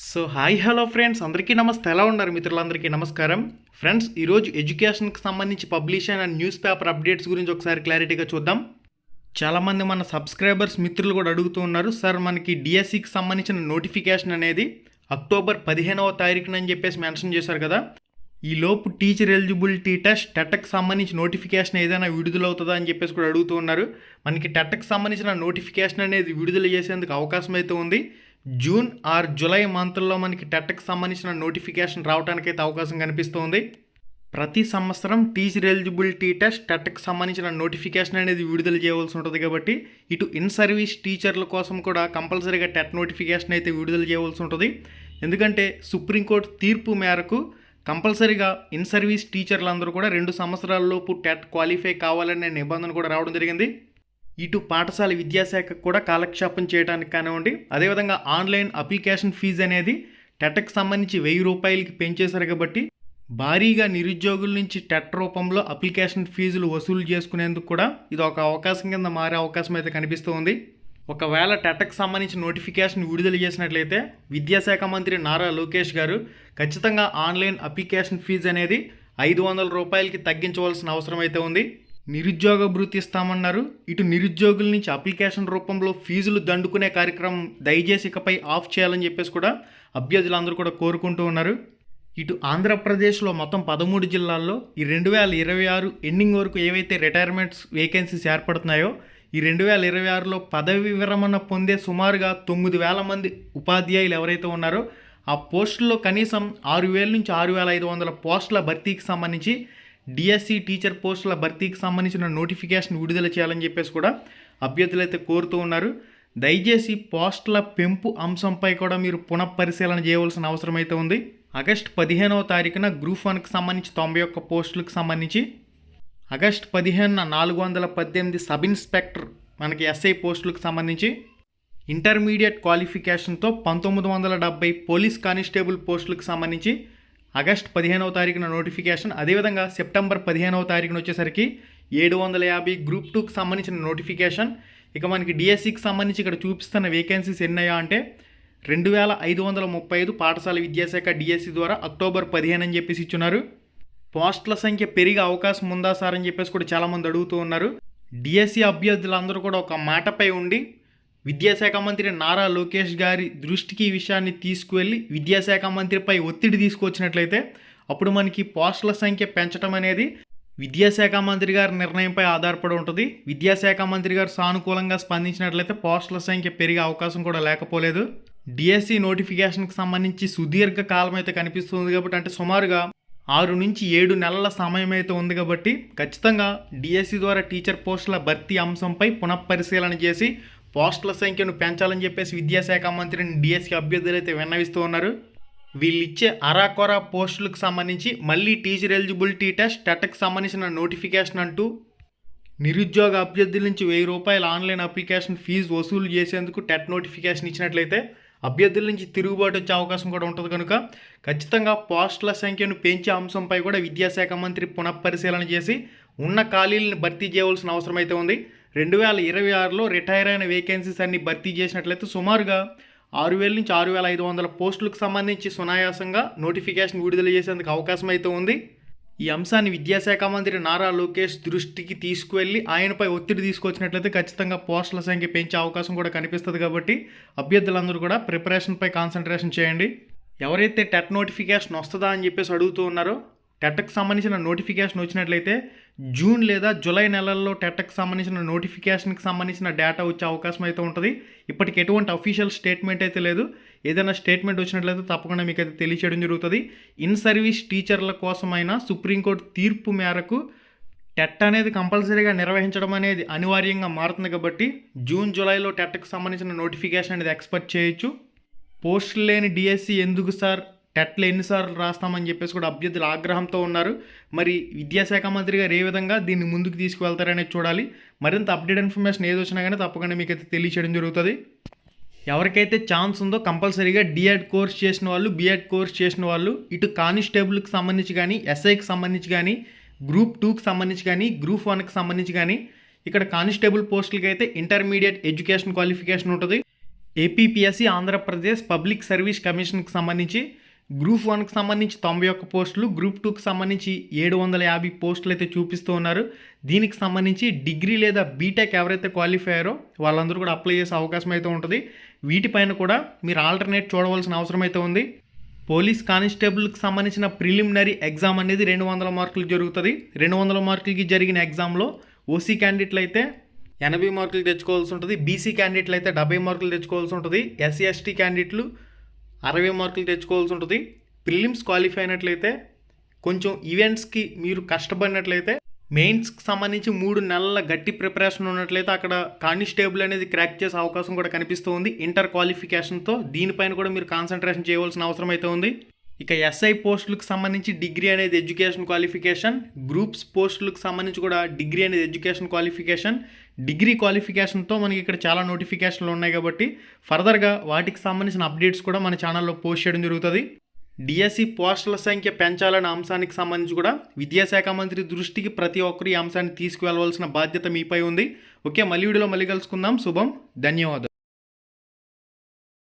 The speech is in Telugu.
సో హాయ్ హలో ఫ్రెండ్స్, అందరికీ నమస్తే. ఎలా ఉన్నారు మిత్రులందరికీ నమస్కారం. ఫ్రెండ్స్, ఈరోజు ఎడ్యుకేషన్కి సంబంధించి పబ్లిష్ అయిన న్యూస్ పేపర్ అప్డేట్స్ గురించి ఒకసారి క్లారిటీగా చూద్దాం. చాలామంది మన సబ్స్క్రైబర్స్ మిత్రులు కూడా అడుగుతూ ఉన్నారు, సార్ మనకి డిఎస్సికి సంబంధించిన నోటిఫికేషన్ అనేది అక్టోబర్ 15వ తారీఖున అని చెప్పేసి మెన్షన్ చేశారు కదా. ఈ లోపు టీచర్ ఎలిజిబిలిటీ టెస్ట్ టెట్కి సంబంధించి నోటిఫికేషన్ ఏదైనా విడుదలవుతుందా అని చెప్పేసి కూడా అడుగుతూ ఉన్నారు. మనకి టెట్కి సంబంధించిన నోటిఫికేషన్ అనేది విడుదల చేసేందుకు అవకాశం అయితే ఉంది. జూన్ ఆర్ జూలై మంత్లో మనకి టెట్కి సంబంధించిన నోటిఫికేషన్ రావడానికైతే అవకాశం కనిపిస్తుంది. ప్రతి సంవత్సరం టీచర్ ఎలిజిబిలిటీ టెస్ట్ టెట్కి సంబంధించిన నోటిఫికేషన్ అనేది విడుదల చేయవలసి ఉంటుంది కాబట్టి ఇటు ఇన్ సర్వీస్ టీచర్ల కోసం కూడా కంపల్సరీగా టెట్ నోటిఫికేషన్ అయితే విడుదల చేయవలసి ఉంటుంది. ఎందుకంటే సుప్రీంకోర్టు తీర్పు మేరకు కంపల్సరీగా ఇన్ సర్వీస్ టీచర్లందరూ కూడా 2 సంవత్సరాల లోపు టెట్ క్వాలిఫై కావాలనే నిబంధన కూడా రావడం జరిగింది. ఇటు పాఠశాల విద్యాశాఖ కూడా కాలక్షేపం చేయడానికి కానివ్వండి, అదేవిధంగా ఆన్లైన్ అప్లికేషన్ ఫీజు అనేది టెట్కి సంబంధించి 1000 రూపాయలకి పెంచేశారు కాబట్టి భారీగా నిరుద్యోగుల నుంచి టెట్ రూపంలో అప్లికేషన్ ఫీజులు వసూలు చేసుకునేందుకు కూడా ఇది ఒక అవకాశం కింద మారే అవకాశం అయితే కనిపిస్తూ ఉంది. ఒకవేళ టెట్కి సంబంధించిన నోటిఫికేషన్ విడుదల చేసినట్లయితే విద్యాశాఖ మంత్రి నారా లోకేష్ గారు ఖచ్చితంగా ఆన్లైన్ అప్లికేషన్ ఫీజు అనేది 500 రూపాయలకి తగ్గించవలసిన అవసరం అయితే ఉంది. నిరుద్యోగ భృతి ఇస్తామన్నారు. ఇటు నిరుద్యోగుల నుంచి అప్లికేషన్ రూపంలో ఫీజులు దండుకునే కార్యక్రమం దయచేసి ఇకపై ఆఫ్ చేయాలని చెప్పేసి కూడా అభ్యర్థులందరూ కూడా కోరుకుంటూ ఉన్నారు. ఇటు ఆంధ్రప్రదేశ్లో మొత్తం 13 జిల్లాల్లో ఈ 2026 ఎండింగ్ వరకు ఏవైతే రిటైర్మెంట్స్ వేకెన్సీస్ ఏర్పడుతున్నాయో ఈ 2026లో పదవి విరమణ పొందే సుమారుగా 9,000 మంది ఉపాధ్యాయులు ఎవరైతే ఉన్నారో ఆ పోస్టుల్లో కనీసం 6,000 నుంచి 6,500 పోస్టుల భర్తీకి సంబంధించి డిఎస్సి టీచర్ పోస్టుల భర్తీకి సంబంధించిన నోటిఫికేషన్ విడుదల చేయాలని చెప్పేసి కూడా అభ్యర్థులు అయితే కోరుతూ ఉన్నారు. దయచేసి పోస్టుల పెంపు అంశంపై కూడా మీరు పునఃపరిశీలన చేయవలసిన అవసరం అయితే ఉంది. ఆగస్టు 15వ తారీఖున గ్రూప్ 1కి సంబంధించి 91 పోస్టులకు సంబంధించి, ఆగస్టు 15న 418 సబ్ ఇన్స్పెక్టర్ మనకి ఎస్ఐ పోస్టులకు సంబంధించి, ఇంటర్మీడియట్ క్వాలిఫికేషన్తో 1970 పోలీస్ కానిస్టేబుల్ పోస్టులకు సంబంధించి ఆగస్టు 15వ తారీఖున నోటిఫికేషన్. అదేవిధంగా సెప్టెంబర్ 15వ తారీఖున వచ్చేసరికి 750 గ్రూప్ 2కి సంబంధించిన నోటిఫికేషన్. ఇక మనకి డిఎస్సికి సంబంధించి ఇక్కడ చూపిస్తున్న వేకెన్సీస్ ఎన్నయ్యా అంటే 2,535 పాఠశాల విద్యాశాఖ డిఎస్సి ద్వారా అక్టోబర్ 15 అని చెప్పేసి ఇచ్చున్నారు. పోస్టుల సంఖ్య పెరిగే అవకాశం ఉందా సార్ అని చెప్పేసి కూడా చాలామంది అడుగుతూ ఉన్నారు. డిఎస్సి అభ్యర్థులందరూ కూడా ఒక మాటపై ఉండి విద్యాశాఖ మంత్రి నారా లోకేష్ గారి దృష్టికి ఈ విషయాన్ని తీసుకువెళ్ళి విద్యాశాఖ మంత్రిపై ఒత్తిడి తీసుకొచ్చినట్లయితే అప్పుడు మనకి పోస్టుల సంఖ్య పెంచడం అనేది విద్యాశాఖ మంత్రి గారి నిర్ణయంపై ఆధారపడి ఉంటుంది. విద్యాశాఖ మంత్రి గారు సానుకూలంగా స్పందించినట్లయితే పోస్టుల సంఖ్య పెరిగే అవకాశం కూడా లేకపోలేదు. డిఎస్సి నోటిఫికేషన్కి సంబంధించి సుదీర్ఘ కాలం అయితే కనిపిస్తుంది కాబట్టి, అంటే సుమారుగా 6 నుంచి 7 నెలల సమయం అయితే ఉంది కాబట్టి ఖచ్చితంగా డిఎస్సి ద్వారా టీచర్ పోస్టుల భర్తీ అంశంపై పునఃపరిశీలన చేసి పోస్టుల సంఖ్యను పెంచాలని చెప్పేసి విద్యాశాఖ మంత్రిని డిఎస్సి అభ్యర్థులు అయితే విన్నవిస్తూ ఉన్నారు. వీళ్ళు ఇచ్చే అరాకొరా పోస్టులకు సంబంధించి మళ్ళీ టీచర్ ఎలిజిబిలిటీ టెస్ట్ టెట్కి సంబంధించిన నోటిఫికేషన్ అంటూ నిరుద్యోగ అభ్యర్థుల నుంచి 1000 రూపాయల ఆన్లైన్ అప్లికేషన్ ఫీజు వసూలు చేసేందుకు టెట్ నోటిఫికేషన్ ఇచ్చినట్లయితే అభ్యర్థుల నుంచి తిరుగుబాటు వచ్చే అవకాశం కూడా ఉంటుంది. కనుక ఖచ్చితంగా పోస్టుల సంఖ్యను పెంచే అంశంపై కూడా విద్యాశాఖ మంత్రి పునఃపరిశీలన చేసి ఉన్న ఖాళీలను భర్తీ చేయవలసిన అవసరం అయితే ఉంది. 2026లో రిటైర్ అయిన వేకెన్సీస్ అన్ని భర్తీ చేసినట్లయితే సుమారుగా 6,000 నుంచి 6,500 పోస్టులకు సంబంధించి సునాయాసంగా నోటిఫికేషన్ విడుదల చేసేందుకు అవకాశం అయితే ఉంది. ఈ అంశాన్ని విద్యాశాఖ మంత్రి నారా లోకేష్ దృష్టికి తీసుకువెళ్ళి ఆయనపై ఒత్తిడి తీసుకొచ్చినట్లయితే ఖచ్చితంగా పోస్టుల సంఖ్య పెంచే అవకాశం కూడా కనిపిస్తుంది. కాబట్టి అభ్యర్థులందరూ కూడా ప్రిపరేషన్పై కాన్సన్ట్రేషన్ చేయండి. ఎవరైతే టెట్ నోటిఫికేషన్ వస్తుందా అని చెప్పేసి అడుగుతూ ఉన్నారో టెట్కి సంబంధించిన నోటిఫికేషన్ వచ్చినట్లయితే జూన్ లేదా జూలై నెలల్లో టెట్కి సంబంధించిన నోటిఫికేషన్కి సంబంధిచిన డేటా వచ్చే అవకాశం అయితే ఉంటుంది. ఇప్పటికి ఎటువంటి అఫీషియల్ స్టేట్మెంట్ అయితే లేదు. ఏదైనా స్టేట్మెంట్ వచ్చినట్లయితే తప్పకుండా మీకు అయితే తెలియచేయడం జరుగుతుంది. ఇన్ సర్వీస్ టీచర్ల కోసమైనా సుప్రీంకోర్టు తీర్పు మేరకు టెట్ అనేది కంపల్సరీగా నిర్వహించడం అనేది అనివార్యంగా మారుతుంది కాబట్టి జూన్ జూలైలో టెట్కి సంబంధించిన నోటిఫికేషన్ అనేది ఎక్స్పెక్ట్ చేయొచ్చు. పోస్టులు లేని డిఎస్సి ఎందుకు సార్, టెట్లు ఎన్నిసార్లు రాస్తామని చెప్పేసి కూడా అభ్యర్థులు ఆగ్రహంతో ఉన్నారు. మరి విద్యాశాఖ మంత్రి గారు ఏ విధంగా దీన్ని ముందుకు తీసుకువెళ్తారనేది చూడాలి. మరింత అప్డేట్ ఇన్ఫర్మేషన్ ఏది వచ్చినా కానీ తప్పకుండా మీకు అయితే తెలియచేయడం జరుగుతుంది. ఎవరికైతే ఛాన్స్ ఉందో కంపల్సరీగా డిఎడ్ కోర్స్ చేసిన వాళ్ళు, బిఎడ్ కోర్స్ చేసిన వాళ్ళు ఇటు కానిస్టేబుల్కి సంబంధించి కానీ, ఎస్ఐకి సంబంధించి కానీ, గ్రూప్ 2కి సంబంధించి కానీ, గ్రూప్ 1కి సంబంధించి కానీ, ఇక్కడ కానిస్టేబుల్ పోస్టులకి అయితే ఇంటర్మీడియట్ ఎడ్యుకేషన్ క్వాలిఫికేషన్ ఉంటుంది. ఏపీపీఎస్సీ ఆంధ్రప్రదేశ్ పబ్లిక్ సర్వీస్ కమిషన్కి సంబంధించి గ్రూప్ 1కి సంబంధించి 91 పోస్టులు, గ్రూప్ 2కి సంబంధించి 750 పోస్టులు అయితే చూపిస్తూ ఉన్నారు. దీనికి సంబంధించి డిగ్రీ లేదా బీటెక్ ఎవరైతే క్వాలిఫై అయ్యారో వాళ్ళందరూ కూడా అప్లై చేసే అవకాశం అయితే ఉంటుంది. వీటిపైన కూడా మీరు ఆల్టర్నేట్ చూడవలసిన అవసరం అయితే ఉంది. పోలీస్ కానిస్టేబుల్కి సంబంధించిన ప్రిలిమినరీ ఎగ్జామ్ అనేది 200 మార్కులు జరుగుతుంది. 200 మార్కులకి జరిగిన ఎగ్జామ్లో ఓసీ క్యాండిడేట్లు అయితే 80 మార్కులు తెచ్చుకోవాల్సి ఉంటుంది. బీసీ క్యాండిడేట్లు అయితే 70 మార్కులు తెచ్చుకోవాల్సి ఉంటుంది. ఎస్సీ ఎస్టీ క్యాండిడేట్లు 60 మార్కులు తెచ్చుకోవాల్సి ఉంటుంది. ప్రిలిమ్స్ క్వాలిఫై అయినట్లయితే కొంచెం ఈవెంట్స్కి మీరు కష్టపడినట్లయితే మెయిన్స్కి సంబంధించి 3 నెలల గట్టి ప్రిపరేషన్ ఉన్నట్లయితే అక్కడ కానిస్టేబుల్ అనేది క్రాక్ చేసే అవకాశం కూడా కనిపిస్తూ ఉంది ఇంటర్ క్వాలిఫికేషన్తో. దీనిపైన కూడా మీరు కాన్సన్ట్రేషన్ చేయవలసిన అవసరం అయితే ఉంది. ఇక ఎస్ఐ పోస్టులకు సంబంధించి డిగ్రీ అనేది ఎడ్యుకేషన్ క్వాలిఫికేషన్, గ్రూప్స్ పోస్టులకు సంబంధించి కూడా డిగ్రీ అనేది ఎడ్యుకేషన్ క్వాలిఫికేషన్. డిగ్రీ క్వాలిఫికేషన్తో మనకి ఇక్కడ చాలా నోటిఫికేషన్లు ఉన్నాయి కాబట్టి ఫర్దర్గా వాటికి సంబంధించిన అప్డేట్స్ కూడా మన ఛానల్లో పోస్ట్ చేయడం జరుగుతుంది. డిఎస్సి పోస్టుల సంఖ్య పెంచాలనే అంశానికి సంబంధించి కూడా విద్యాశాఖ మంత్రి దృష్టికి ప్రతి ఒక్కరు ఈ అంశాన్ని తీసుకువెళ్ళవలసిన బాధ్యత మీపై ఉంది. ఓకే, మళ్ళీ వీడియోలో మళ్ళీ కలుసుకుందాం. శుభం, ధన్యవాదాలు.